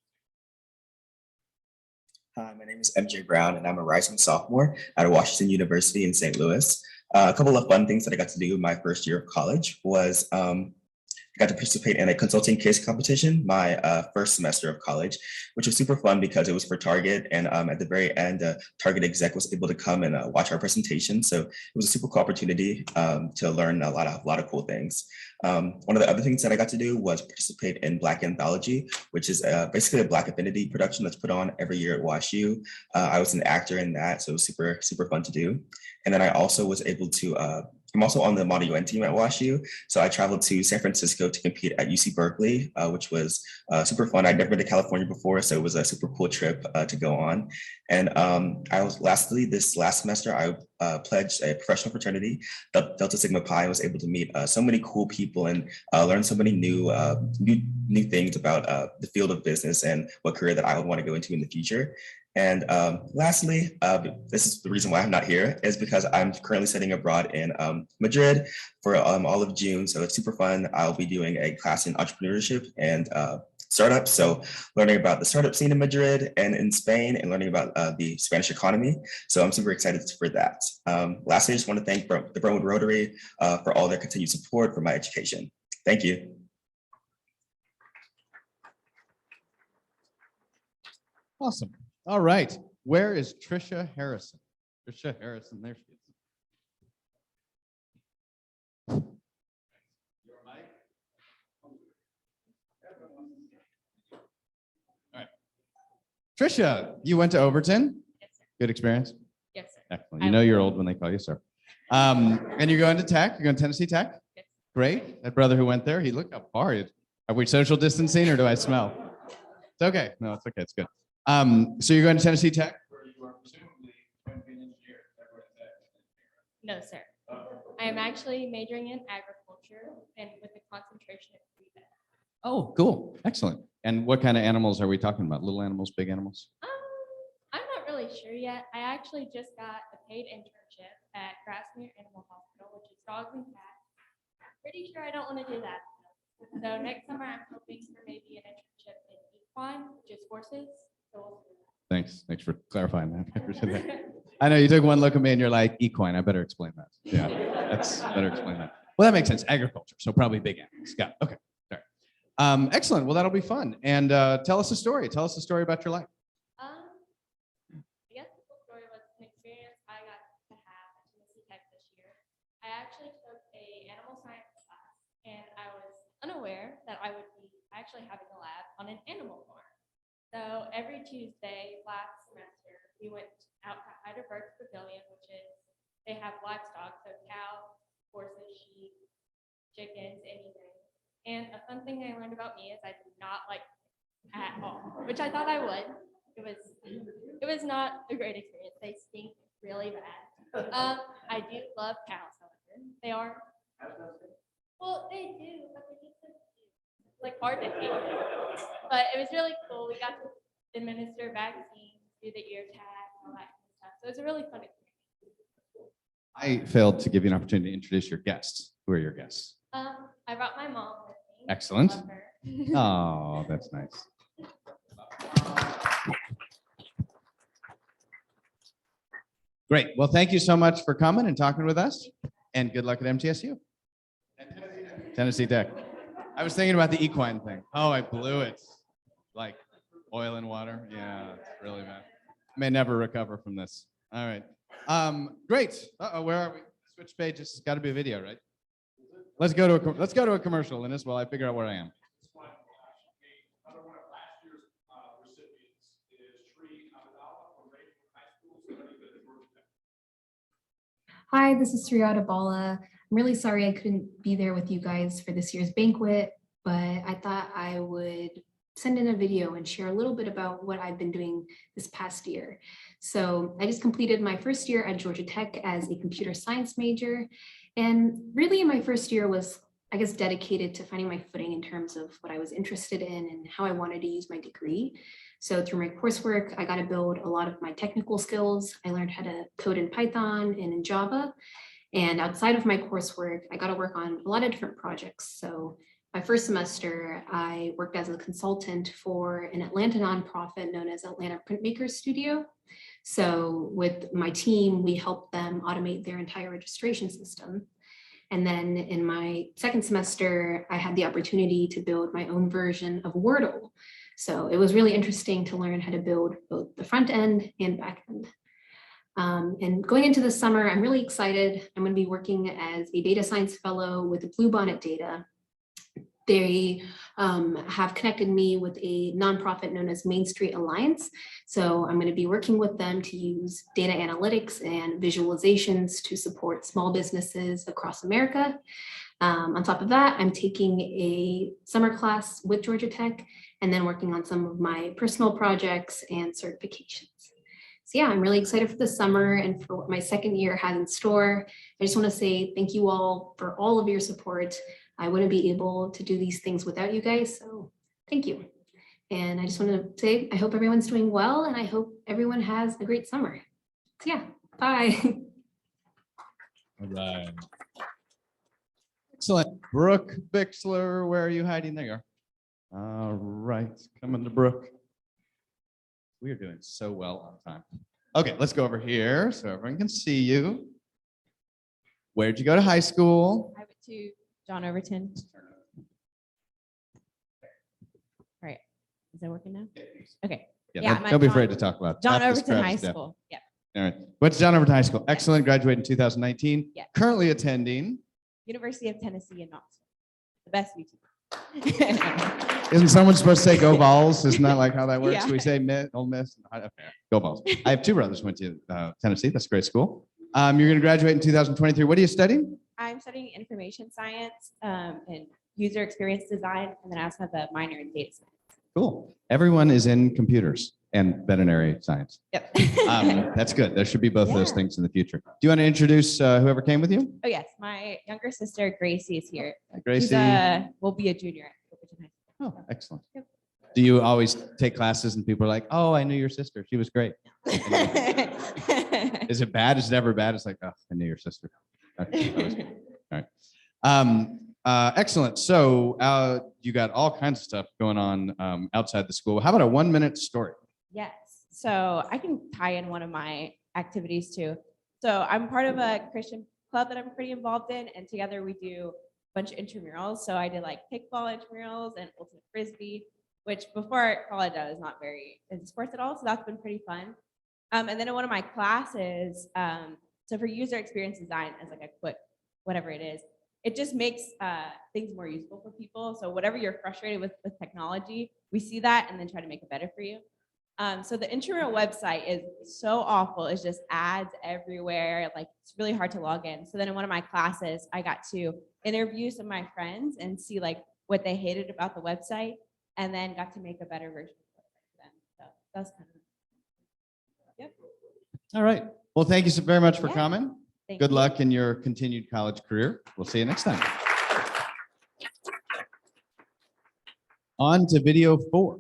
Hi, my name is MJ Brown, and I'm a rising sophomore at Washington University in St. Louis. A couple of fun things that I got to do my first year of college was I got to participate in a consulting case competition my first semester of college, which was super fun because it was for Target. And at the very end, Target exec was able to come and watch our presentation. So it was a super cool opportunity to learn a lot of cool things. One of the other things that I got to do was participate in Black Anthology, which is basically a Black affinity production that's put on every year at WashU. I was an actor in that, so it was super, super fun to do. And then I also was able to I'm also on the Model UN team at WashU. So I traveled to San Francisco to compete at UC Berkeley, which was super fun. I'd never been to California before, so it was a super cool trip to go on. And this last semester, I pledged a professional fraternity, Delta Sigma Pi. I was able to meet so many cool people and learn so many new things about the field of business and what career that I would want to go into in the future. And lastly, this is the reason why I'm not here, is because I'm currently studying abroad in Madrid for all of June. So it's super fun. I'll be doing a class in entrepreneurship and startups. So learning about the startup scene in Madrid and in Spain, and learning about the Spanish economy. So I'm super excited for that. Lastly, I just want to thank the Brentwood Rotary for all their continued support for my education. Thank you. Awesome. All right. Where is Trisha Harrison? Trisha Harrison, there she is. All right. Trisha, you went to Overton? Yes, sir. Good experience? Yes, sir. Excellent. You know you're old when they call you sir. And you're going to Tech? You're going to Tennessee Tech? Yes. Great. That brother who went there, he looked how far. Are we social distancing or do I smell? It's okay. No, it's okay. It's good. So you're going to Tennessee Tech? No, sir. I am actually majoring in agriculture and with a concentration in food vet. Oh, cool. Excellent. And what kind of animals are we talking about? Little animals, big animals? I'm not really sure yet. I actually just got a paid internship at Grassmere Animal Hospital, which is dogs and cats. Pretty sure I don't want to do that. So next summer, I'm hoping for maybe an internship in equine, which is horses. So we'll see. Thanks. Thanks for clarifying that. I know you took one look at me and you're like, equine, I better explain that. Yeah, that's better explain that. Well, that makes sense. Agriculture, so probably big animals. Got it. Okay. All right. Excellent. Well, that'll be fun. And tell us a story. Tell us a story about your life. I guess the full story was an experience I got to have at Tennessee Tech this year. I actually took a animal science class, and I was unaware that I would be actually having a lab on an animal farm. So every Tuesday last semester, we went out to Heidelberg Pavilion, which is, they have livestock, so cows, horses, sheep, chickens, anything. And a fun thing I learned about me is I do not like at all, which I thought I would. It was not a great experience. They stink really bad. I do love cows, however. They are, well, they do, but they're just so cute. Like hard to take. But it was really cool. We got to administer vaccines, do the ear tag, all that kind of stuff. So it was a really fun experience. I failed to give you an opportunity to introduce your guests. Who are your guests? I brought my mom with me. Excellent. Love her. Oh, that's nice. Great. Well, thank you so much for coming and talking with us, and good luck at MTSU. Tennessee Tech. I was thinking about the equine thing. Oh, I blew it. Like oil and water. Yeah, it's really bad. May never recover from this. All right. Great. Uh-oh, where are we? Switch pages. It's got to be a video, right? Let's go to a commercial, Linus, while I figure out where I am. Another one of last year's recipients is Tree Abdallah from Ravenwood High School. Hi, this is Sriya Dabala. I'm really sorry I couldn't be there with you guys for this year's banquet, but I thought I would send in a video and share a little bit about what I've been doing this past year. So I just completed my first year at Georgia Tech as a computer science major. And really my first year was, I guess, dedicated to finding my footing in terms of what I was interested in and how I wanted to use my degree. So through my coursework, I got to build a lot of my technical skills. I learned how to code in Python and in Java. And outside of my coursework, I got to work on a lot of different projects. So my first semester, I worked as a consultant for an Atlanta nonprofit known as Atlanta Printmakers Studio. So with my team, we helped them automate their entire registration system. And then in my second semester, I had the opportunity to build my own version of Wordle. So it was really interesting to learn how to build both the front end and back end. And going into the summer, I'm really excited. I'm going to be working as a data science fellow with Bluebonnet Data. They have connected me with a nonprofit known as Main Street Alliance. So I'm going to be working with them to use data analytics and visualizations to support small businesses across America. On top of that, I'm taking a summer class with Georgia Tech and then working on some of my personal projects and certifications. So yeah, I'm really excited for the summer and for what my second year has in store. I just want to say thank you all for all of your support. I wouldn't be able to do these things without you guys, so thank you. And I just want to say, I hope everyone's doing well and I hope everyone has a great summer. So yeah, bye. All right. Excellent. Brooke Bixler, where are you hiding? There you are. All right, coming to Brooke. We are doing so well on time. Okay, let's go over here so everyone can see you. Where'd you go to high school? I went to John Overton. All right, is that working now? Okay. Yeah, my don't be John- afraid to talk about it. John Half this Overton crowd High is deaf. School. Yeah. All right. Went to John Overton High School. Excellent. Graduated in 2019. Yeah. Currently attending. University of Tennessee in Knoxville. The best UT. Isn't someone supposed to say go balls? Isn't that like how that works? Yeah. We say Ole Miss. Okay. Go balls. I have two brothers who went to Tennessee. That's a great school. You're going to graduate in 2023. What are you studying? I'm studying information science and user experience design, and then I also have a minor in data science. Cool. Everyone is in computers and veterinary science. Yep. That's good. There should be both those Yeah. things in the future. Do you want to introduce whoever came with you? Oh, yes. My younger sister, Gracie, is here. Gracie. Will be a junior at Overland High School. Oh, excellent. Do you always take classes and people are like, oh, I knew your sister. She was great. Is it bad? Is it ever bad? It's like, oh, I knew your sister. Okay, that was good. All right. Excellent. So you got all kinds of stuff going on outside the school. How about a 1-minute story? Yes. So I can tie in one of my activities too. So I'm part of a Christian club that I'm pretty involved in, and together we do a bunch of intramurals. So I did like kickball intramurals and ultimate frisbee, which before college I was not very into sports at all. So that's been pretty fun. And then in one of my classes, so for user experience design as like a quick, whatever it is, it just makes things more useful for people. So whatever you're frustrated with technology, we see that and then try to make it better for you. So the intramural website is so awful. It's just ads everywhere. Like it's really hard to log in. So then in one of my classes, I got to interview some of my friends and see like what they hated about the website, and then got to make a better version of it for them. So that's kind of, yep. All right. Well, thank you so very much for Yeah. coming. Thank Good you. luck in your continued college career. We'll see you next time. On to video 4.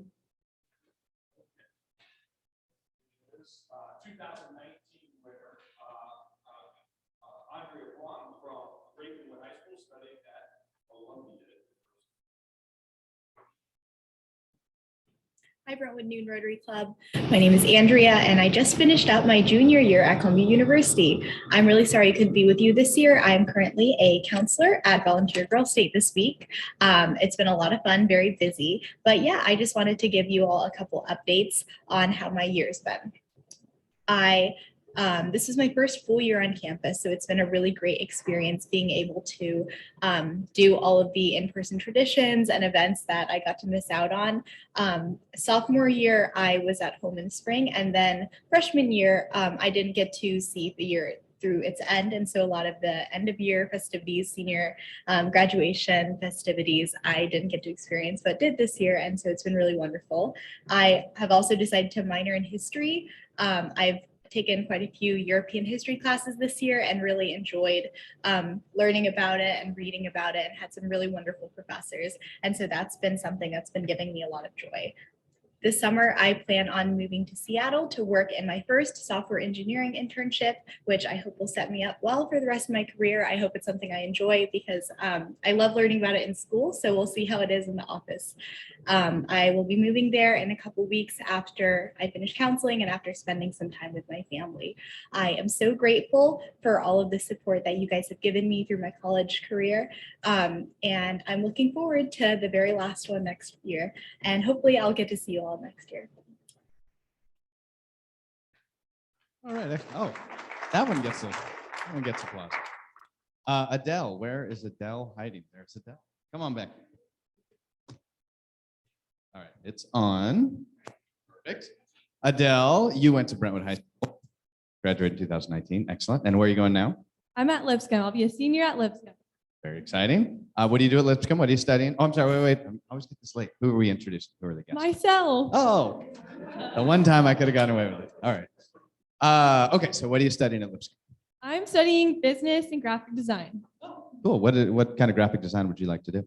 2019 winner, Andrea Wong from Ravenwood High School, studying at Overland. Hi, Brentwood Noon Rotary Club. My name is Andrea, and I just finished up my junior year at Columbia University. I'm really sorry I couldn't be with you this year. I'm currently a counselor at Volunteer Girl State this week. It's been a lot of fun, very busy. But yeah, I just wanted to give you all a couple updates on how my year's been. This is my first full year on campus, so it's been a really great experience being able to do all of the in-person traditions and events that I got to miss out on. Sophomore year, I was at home in the spring, and then freshman year, I didn't get to see the year through its end, and so a lot of the end of year festivities, senior graduation festivities, I didn't get to experience, but did this year, and so it's been really wonderful. I have also decided to minor in history. I've taken quite a few European history classes this year and really enjoyed learning about it and reading about it, and had some really wonderful professors. And so that's been something that's been giving me a lot of joy. This summer, I plan on moving to Seattle to work in my first software engineering internship, which I hope will set me up well for the rest of my career. I hope it's something I enjoy because I love learning about it in school, so we'll see how it is in the office. I will be moving there in a couple weeks after I finish counseling and after spending some time with my family. I am so grateful for all of the support that you guys have given me through my college career, and I'm looking forward to the very last one next year, and hopefully I'll get to see you all next year. All right. Oh, that one gets applause. Adele, where is Adele hiding? There's Adele. Come on back. All right, it's on. Perfect. Adele, you went to Brentwood High School, graduated in 2019. Excellent. And where are you going now? I'm at Lipscomb. I'll be a senior at Lipscomb. Very exciting. What do you do at Lipscomb? What are you studying? Oh, I'm sorry. Wait. I always get this late. Who are we introducing? Who are the guests? Myself. Oh, the one time I could have gotten away with it. All right. Okay. So what are you studying at Lipscomb? I'm studying business and graphic design. Cool. What kind of graphic design would you like to do?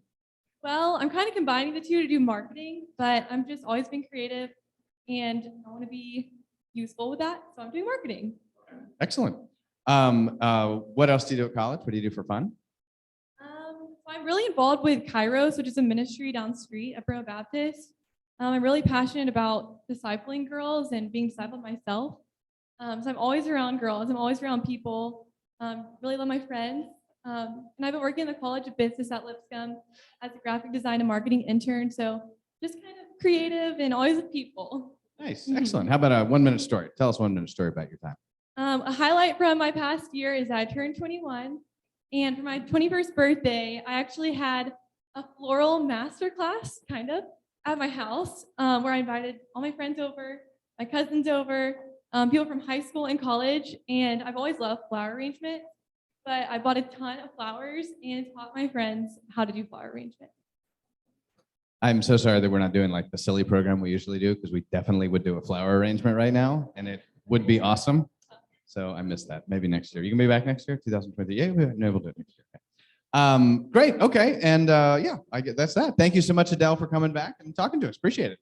Well, I'm kind of combining the two to do marketing, but I'm just always been creative and I want to be useful with that. So I'm doing marketing. Excellent. What else do you do at college? What do you do for fun? So I'm really involved with Kairos, which is a ministry down the street at Brentwood Baptist. I'm really passionate about discipling girls and being discipled myself. So I'm always around girls. I'm always around people. Really love my friends. And I've been working in the College of Business at Lipscomb as a graphic design and marketing intern. So just kind of creative and always with people. Nice. Excellent. How about a 1-minute story? Tell us a 1-minute story about your time. A highlight from my past year is I turned 21. And for my 21st birthday, I actually had a floral masterclass, kind of, at my house, where I invited all my friends over, my cousins over, people from high school and college. And I've always loved flower arrangement, but I bought a ton of flowers and taught my friends how to do flower arrangement. I'm so sorry that we're not doing like the silly program we usually do, because we definitely would do a flower arrangement right now, and it would be awesome. So I missed that. Maybe next year. You can be back next year, 2020. Yeah, no, we'll do it next year. Okay. Great. Okay. And yeah, I get that's that. Thank you so much, Adele, for coming back and talking to us. Appreciate it.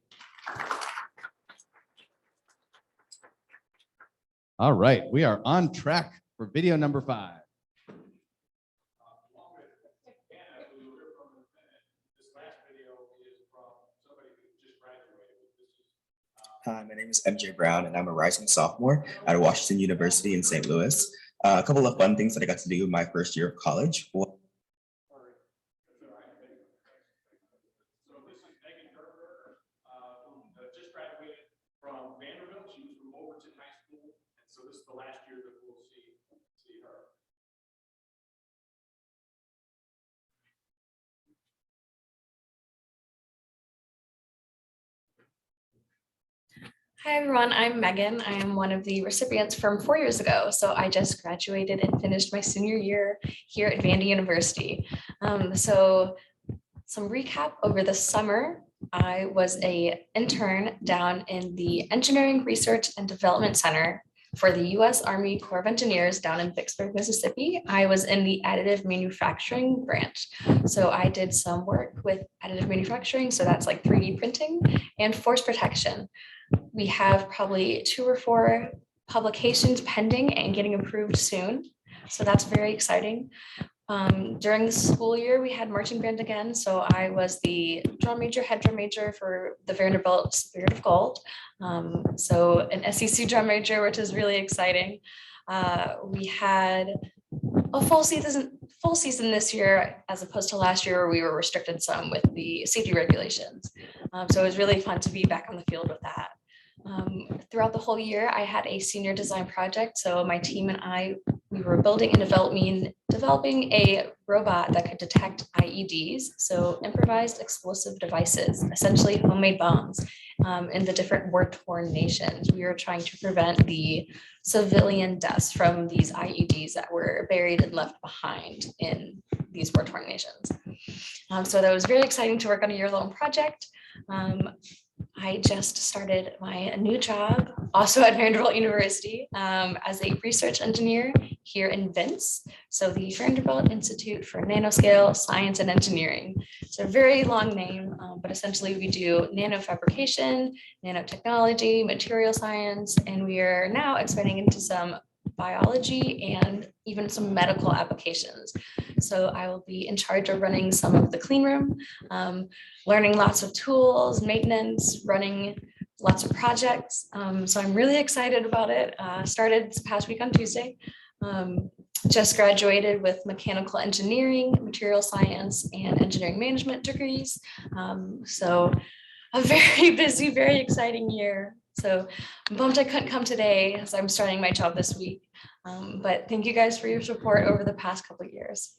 All right. We are on track for video number 5. Hi, my name is MJ Brown, and I'm a rising sophomore at Washington University in St. Louis. A couple of fun things that I got to do in my first year of college. Just graduated from Vanderbilt. She was from Overton High School, and so this is the last year that we'll see her. Hi everyone, I'm Megan. I am one of the recipients from 4 years ago. So I just graduated and finished my senior year here at Vandy University. So some recap over the summer. I was an intern down in the Engineering Research and Development Center for the U.S. Army Corps of Engineers down in Vicksburg, Mississippi. I was in the additive manufacturing branch. So I did some work with additive manufacturing. So that's like 3D printing and force protection. We have probably 2 or 4 publications pending and getting approved soon. So that's very exciting. During the school year, we had marching band again. So I was the drum major, head drum major for the Vanderbilt Spirit of Gold. So an SEC drum major, which is really exciting. We had a full season this year, as opposed to last year where we were restricted some with the safety regulations. So it was really fun to be back on the field with that. Throughout the whole year, I had a senior design project. So my team and I, we were building and developing a robot that could detect IEDs, so improvised explosive devices, essentially homemade bombs in the different war-torn nations. We were trying to prevent the civilian deaths from these IEDs that were buried and left behind in these war-torn nations. So that was very exciting to work on a year-long project. I just started my new job, also at Vanderbilt University, as a research engineer here in Vince. So the Vanderbilt Institute for Nanoscale Science and Engineering. It's a very long name, but essentially we do nanofabrication, nanotechnology, material science, and we are now expanding into some biology and even some medical applications. So I will be in charge of running some of the clean room, learning lots of tools, maintenance, running lots of projects. So I'm really excited about it. Started this past week on Tuesday. Just graduated with mechanical engineering, material science, and engineering management degrees. So a very busy, very exciting year. So I'm bummed I couldn't come today as I'm starting my job this week. But thank you guys for your support over the past couple of years.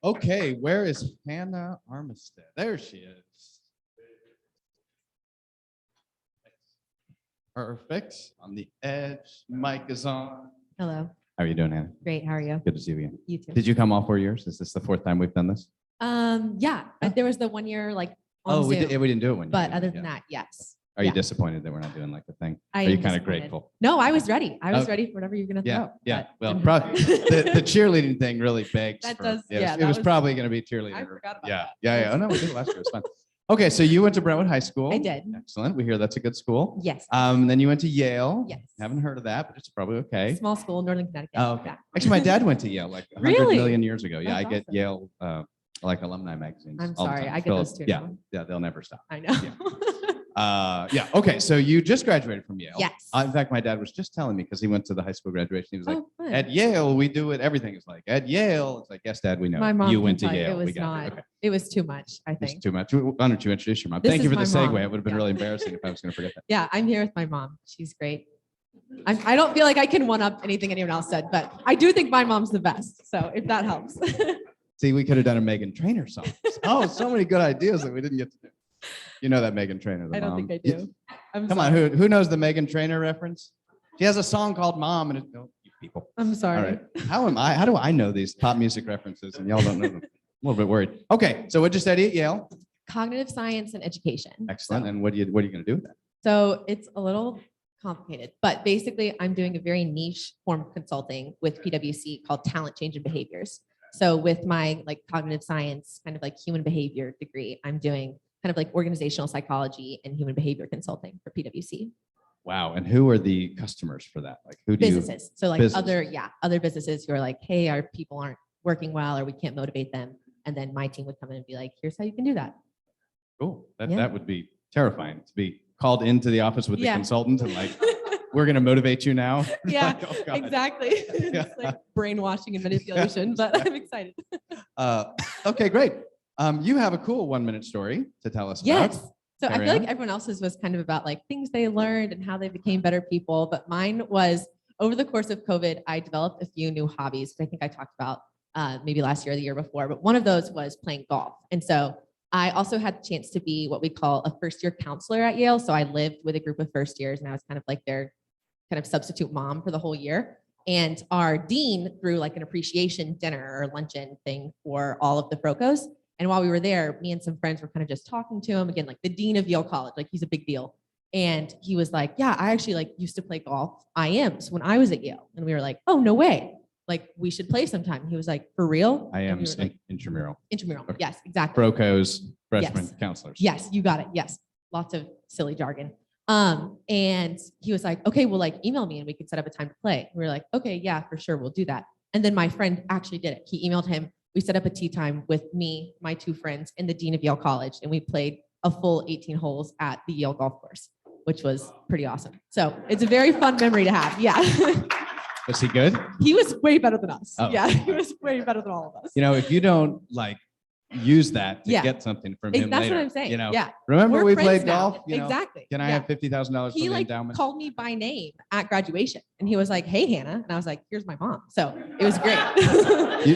Okay, where is Hannah Armistead? There she is. Perfect. On the edge, mic is on. Hello. How are you doing, Hannah? Great. How are you? Good to see you again. You too. Did you come all 4 years? Is this the 4th time we've done this? Yeah, there was the 1 year like on We Zoom, didn't do it when. but other than that, yes. Are you Yeah. disappointed that we're not doing like the thing? I Are you am kind of disappointed. grateful? No, I was ready. I was Okay. ready for whatever you're gonna Yeah, throw. yeah. but- Well, probably the cheerleading thing really begs. That for- does- it was- yeah, It that was was- probably going to be cheerleading. I forgot about Yeah, that. yeah. Oh no, we did it last year. It was fun. Okay, so you went to Brentwood High School. I did. Excellent. We hear that's a good school. Yes. Then you went to Yale. Yes. Haven't heard of that, but it's probably okay. Small school, Northern Connecticut. Oh, okay. Yeah. Actually, my dad went to Yale like 100 Really? million years ago. Yeah, That's I get awesome. Yale like alumni magazines. I'm all the sorry, time. I get They'll- those too Yeah, now. yeah, they'll never stop. I know. Yeah. Okay. So you just graduated from Yale. Yes. In fact, my dad was just telling me because he went to the high school graduation. He was like, Oh, fun. at Yale, we do it. Everything is like at Yale. It's like, yes, Dad, we know. My mom you can went to tell you Yale. It We was got not. it. Okay. It was too much, I It's think. too much. Why don't you introduce your mom? This Thank you is for the my segue. mom. It would have been Yeah. really embarrassing if I was going to forget that. Yeah, I'm here with my mom. She's great. I don't feel like I can one up anything anyone else said, but I do think my mom's the best. So if that helps. See, we could have done a Megan Trainor song. Oh, so many good ideas that we didn't get to do. You know that Megan Trainor, the I don't mom. think I do. I'm Come sorry. on, who knows the Megan Trainor reference? She has a song called Mom, and it's, no, you people. I'm All sorry. right. How do I know these pop music references and y'all don't know them? I'm a little bit worried. Okay, so what'd you study at Yale? Cognitive science and education. Excellent. And what are you going to do with that? So it's a little complicated, but basically I'm doing a very niche form of consulting with PwC called talent change and behaviors. So with my like cognitive science, kind of like human behavior degree, I'm doing kind of like organizational psychology and human behavior consulting for PwC. Wow. And who are the customers for that? Like who do Businesses. So like Businesses. other businesses who are like, hey, our people aren't working well, or we can't motivate them. And then my team would come in and be like, here's how you can do that. Cool. Yeah. That would be terrifying to be called into the office with the Yeah. consultant and like, we're going to motivate you now. Yeah, Like, oh, God. exactly. It's like brainwashing and manipulation, but I'm excited. Okay, great. You have a cool 1-minute story to tell us Yes. about. So I Carry feel on. like everyone else's was kind of about like things they learned and how they became better people. But mine was over the course of COVID, I developed a few new hobbies that I think I talked about maybe last year or the year before. But one of those was playing golf. And so I also had the chance to be what we call a first-year counselor at Yale. So I lived with a group of first years and I was kind of like their kind of substitute mom for the whole year. And our dean threw like an appreciation dinner or luncheon thing for all of the Frocos. And while we were there, me and some friends were kind of just talking to him again, like the dean of Yale College, like he's a big deal. And he was like, yeah, I actually like used to play golf. I am. So when I was at Yale, and we were like, oh, no way. Like we should play sometime. He was like, for real? I And am we were like, intramural. intramural. Yes, exactly. Frocos, freshman Yes. counselors. Yes, you got it. Yes. Lots of silly jargon. And he was like, okay, well, like email me and we could set up a time to play. We were like, okay, yeah, for sure. We'll do that. And then my friend actually did it. He emailed him. We set up a tea time with me, my two friends, and the dean of Yale College. And we played a full 18 holes at the Yale golf course, which was pretty awesome. So it's a very fun memory to have. Yeah. Was he good? He was way better than us. Oh. Yeah, he was way better than all of us. You know, if you don't like use that to Yeah. get something from him That's later, what I'm saying. you know, Yeah. remember We're we friends played now. golf? You know, Exactly. Can I Yeah. have $50,000 from He the like endowment? called me by name at graduation and he was like, hey, Hannah. And I was like, here's my mom. So it was great.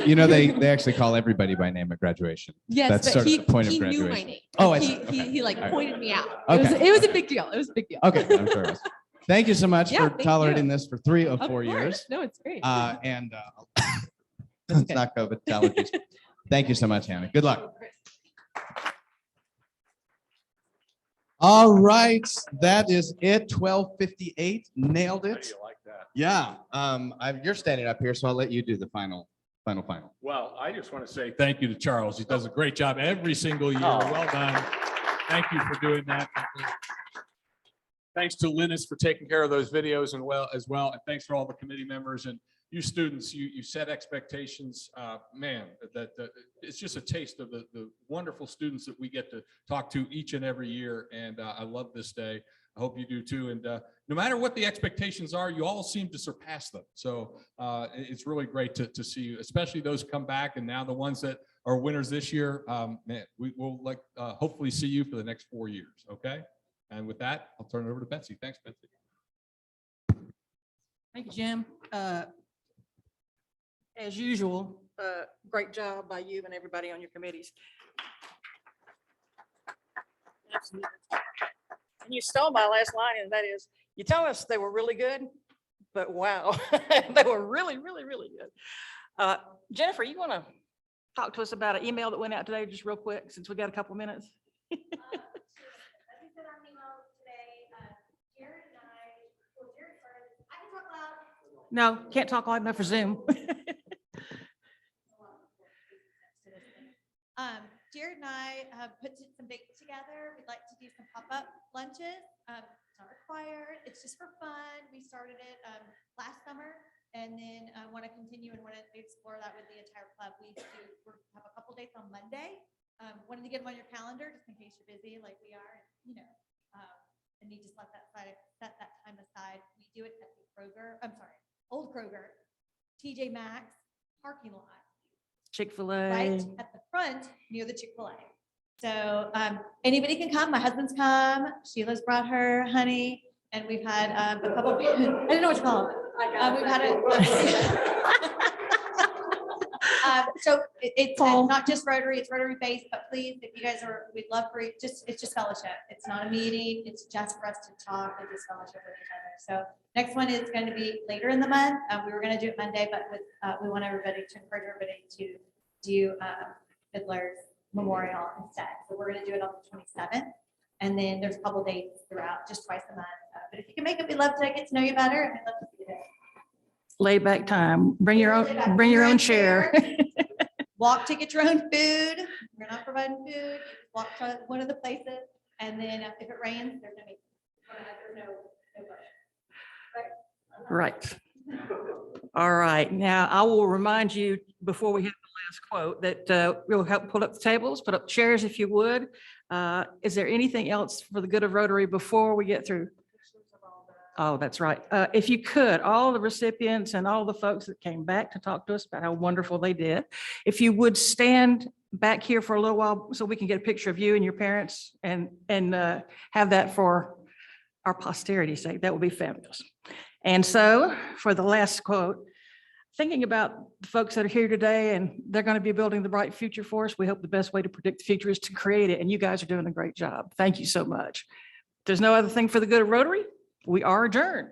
You know, they actually call everybody by name at graduation. Yes, That's but sort he, of the point he of graduation. knew my name. Oh, Like, I he, see. Okay. he like All right. pointed me out. Okay. It was a big deal. It was a big deal. Okay, I'm sure it was. Thank you so much Yeah, for thank tolerating you. this for 3 of Of 4 course. years. No, it's great. It's not COVID, it's allergies. Thank you so much, Hannah. Good luck. All right, that is it. 12:58. Nailed it. like that? Yeah. You're standing up here, so I'll let you do the final. Well, I just want to say thank you to Charles. He does a great job every single year. Oh. Well done. Thank you for doing that. Thanks to Linus for taking care of those videos and as well. And thanks for all the committee members and you students. You set expectations. Man, that it's just a taste of the wonderful students that we get to talk to each and every year. And I love this day. I hope you do too. And no matter what the expectations are, you all seem to surpass them. So it's really great to see you, especially those come back. And now the ones that are winners this year, man, we will hopefully see you for the next 4 years. Okay. And with that, I'll turn it over to Betsy. Thanks, Betsy. Thank you, Jim. As usual, great job by you and everybody on your committees. Absolutely. And you stole my last line, and that is, you tell us they were really good, but wow, they were really, really, really good. Jennifer, you want to talk to us about an email that went out today, just real quick, since we got a couple minutes? No, can't talk loud enough for Zoom. Jared and I have put some dates together. We'd like to do some pop-up lunches. It's not required. It's just for fun. We started it last summer and then want to continue and want to explore that with the entire club. We have a couple dates on Monday. Wanted to get them on your calendar just in case you're busy like we are, and you just set that time aside. We do it at the Old Kroger, TJ Maxx parking lot. Chick-fil-A. Right at the front near the Chick-fil-A. So anybody can come. My husband's come. Sheila's brought her honey, and we've had a couple. I don't know what you call them. We've had So it's not just Rotary, it's Rotary based, but please, if you guys are, we'd love for you, it's just fellowship. It's not a meeting. It's just for us to talk and just fellowship with each other. So next one is going to be later in the month. We were going to do it Monday, but we want everybody to encourage everybody to do Fiddler's Memorial instead. So we're going to do it on the 27th. And then there's a couple dates throughout, just twice a month. But if you can make it, we'd love to get to know you better. And we'd love to see you there. Laid back time. Bring your own chair. Walk to get your own food. We're not providing food. You just walk to one of the places. And then if it rains, there's no meeting. There's no vote. Right. All right. Now I will remind you before we hit the last quote that we'll help pull up the tables, put up chairs if you would. Is there anything else for the good of Rotary before we get through? Oh, that's right. If you could, all the recipients and all the folks that came back to talk to us about how wonderful they did, if you would stand back here for a little while so we can get a picture of you and your parents and have that for our posterity's sake, that would be fabulous. And so for the last quote, thinking about the folks that are here today and they're going to be building the bright future for us, we hope the best way to predict the future is to create it. And you guys are doing a great job. Thank you so much. If there's no other thing for the good of Rotary, we are adjourned.